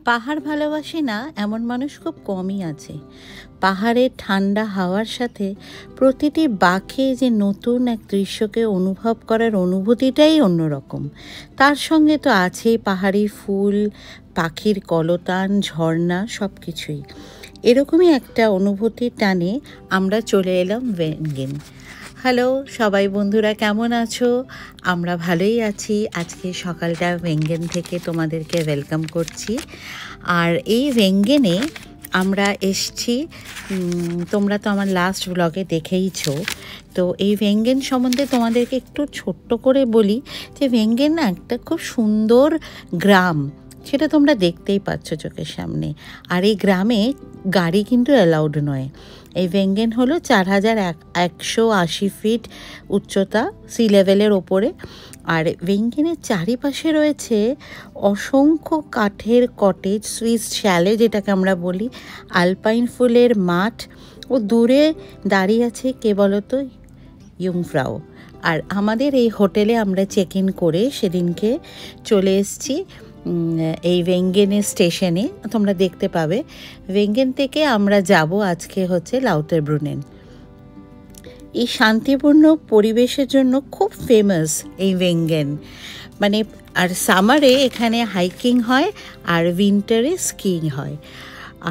পাহাড় ভালোবাসে না এমন মানুষ খুব কমই আছে। পাহাড়ের ঠান্ডা হাওয়ার সাথে প্রতিটি বাঁকে যে নতুন এক দৃশ্যকে অনুভব করার অনুভূতিটাই অন্যরকম। তার সঙ্গে তো আছেই পাহাড়ি ফুল, পাখির কলতান, ঝর্ণা সব কিছুই। এরকমই একটা অনুভূতির টানে আমরা চলে এলাম ভেঙ্গেন। হ্যালো সবাই বন্ধুরা, কেমন আছো? আমরা ভালোই আছি। আজকে সকালটা ভেঙ্গেন থেকে তোমাদেরকে ওয়েলকাম করছি। আর এই ভেঙ্গেনে আমরা এসছি, তোমরা তো আমার লাস্ট ব্লগে দেখেইছো। তো এই ভেঙ্গেন সম্বন্ধে তোমাদেরকে একটু ছোট্ট করে বলি যে ভেঙ্গেন না একটা খুব সুন্দর গ্রাম, সেটা তোমরা দেখতেই পাচ্ছ চোখের সামনে। আর এই গ্রামে গাড়ি কিন্তু অ্যালাউড নয়। এই ভেঙ্গেন হলো 4180 ফিট উচ্চতা সি লেভেলের ওপরে। আর ভেঙ্গেনের চারিপাশে রয়েছে অসংখ্য কাঠের কটেজ, সুইস শ্যালে যেটাকে আমরা বলি, আলপাইন ফুলের মাঠ, ও দূরে দাঁড়িয়ে আছে কে বলতো, ইয়ুংফ্রাও। আর আমাদের এই হোটেলে আমরা চেক ইন করে সেদিনকে চলে এসেছি এই ভেঙ্গেনের স্টেশনে। তোমরা দেখতে পাবে ভেঙ্গেন থেকে আমরা যাব আজকে হচ্ছে লাউটারব্রুনেন। এই শান্তিপূর্ণ পরিবেশের জন্য খুব ফেমাস এই ভেঙ্গেন। মানে আর সামারে এখানে হাইকিং হয় আর উইন্টারে স্কিং হয়।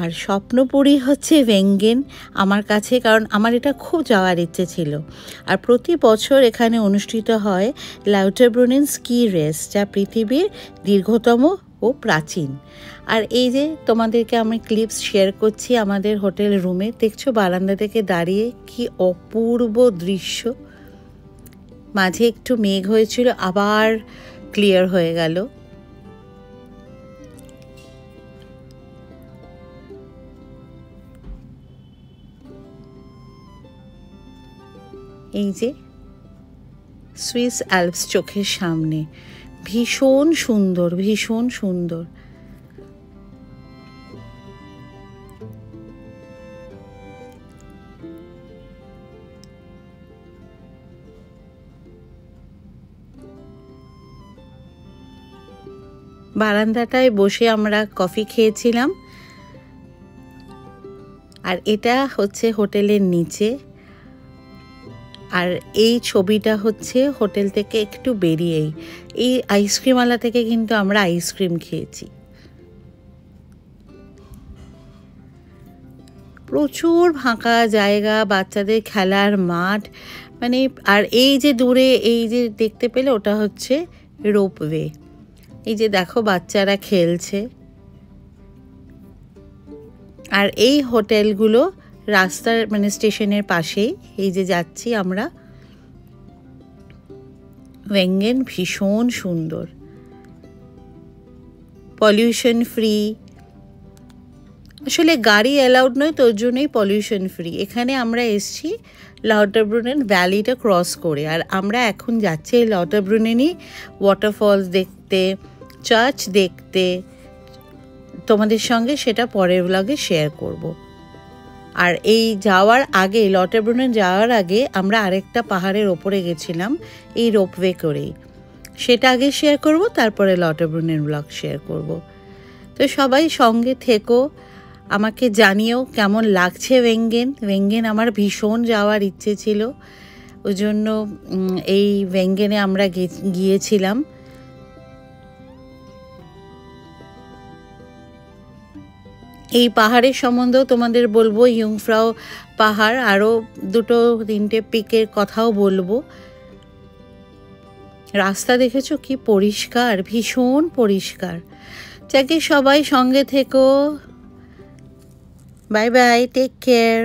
আর স্বপ্নপুরী হচ্ছে ভেঙ্গেন আমার কাছে, কারণ আমার এটা খুব যাওয়ার ইচ্ছে ছিল। আর প্রতি বছর এখানে অনুষ্ঠিত হয় লাউটারব্রুনেন স্কি রেস, যা পৃথিবীর দীর্ঘতম ও প্রাচীন। আর এই যে তোমাদেরকে আমি ক্লিপস শেয়ার করছি আমাদের হোটেল রুমে, দেখছো বারান্দা থেকে দাঁড়িয়ে কি অপূর্ব দৃশ্য। মাঝে একটু মেঘ হয়েছিল, আবার ক্লিয়ার হয়ে গেল। এই যে সুইস অ্যালপস চোখের সামনে, ভীষণ সুন্দর, ভীষণ সুন্দর। বারান্দাটায় বসে আমরা কফি খেয়েছিলাম। আর এটা হচ্ছে হোটেলের নিচে। আর এই ছবিটা হচ্ছে হোটেল থেকে একটু বেরিয়েই, এই আইসক্রিমওয়ালা থেকে কিন্তু আমরা আইসক্রিম খেয়েছি। প্রচুর ফাঁকা জায়গা, বাচ্চাদের খেলার মাঠ, মানে আর এই যে দূরে এই যে দেখতে পেলে ওটা হচ্ছে রোপওয়ে। এই যে দেখো বাচ্চারা খেলছে। আর এই হোটেলগুলো রাস্তার মানে স্টেশনের পাশেই। এই যে যাচ্ছি আমরা। ভেঙ্গেন ভীষণ সুন্দর, পলিউশন ফ্রি। আসলে গাড়ি অ্যালাউড নয়, তোর জন্যই পলিউশন ফ্রি। এখানে আমরা এসছি লাউটারব্রুনেন ভ্যালিটা ক্রস করে। আর আমরা এখন যাচ্ছি এই লাউটারব্রুনেনই ওয়াটারফলস দেখতে, চার্চ দেখতে। তোমাদের সঙ্গে সেটা পরের ব্লগে শেয়ার করব। আর এই যাওয়ার আগে, লাউটারব্রুনেন যাওয়ার আগে আমরা আরেকটা পাহাড়ের ওপরে গেছিলাম এই রোপওয়ে করেই, সেটা আগে শেয়ার করব, তারপরে লাউটারব্রুনেন ব্লগ শেয়ার করব। তো সবাই সঙ্গে থেকো, আমাকে জানিও কেমন লাগছে ভেঙ্গেন। ভেঙ্গেন আমার ভীষণ যাওয়ার ইচ্ছে ছিল, ওই জন্য এই ভেঙ্গেনে আমরা গিয়েছিলাম। এই পাহাড়ের সম্বন্ধেও তোমাদের বলবো, ইয়ুংফ্রাও পাহাড়, আরও 2-3টে পিকের কথাও বলবো। রাস্তা দেখেছো কি পরিষ্কার, ভীষণ পরিষ্কার। যাকে সবাই সঙ্গে থেকো। Bye bye, take care.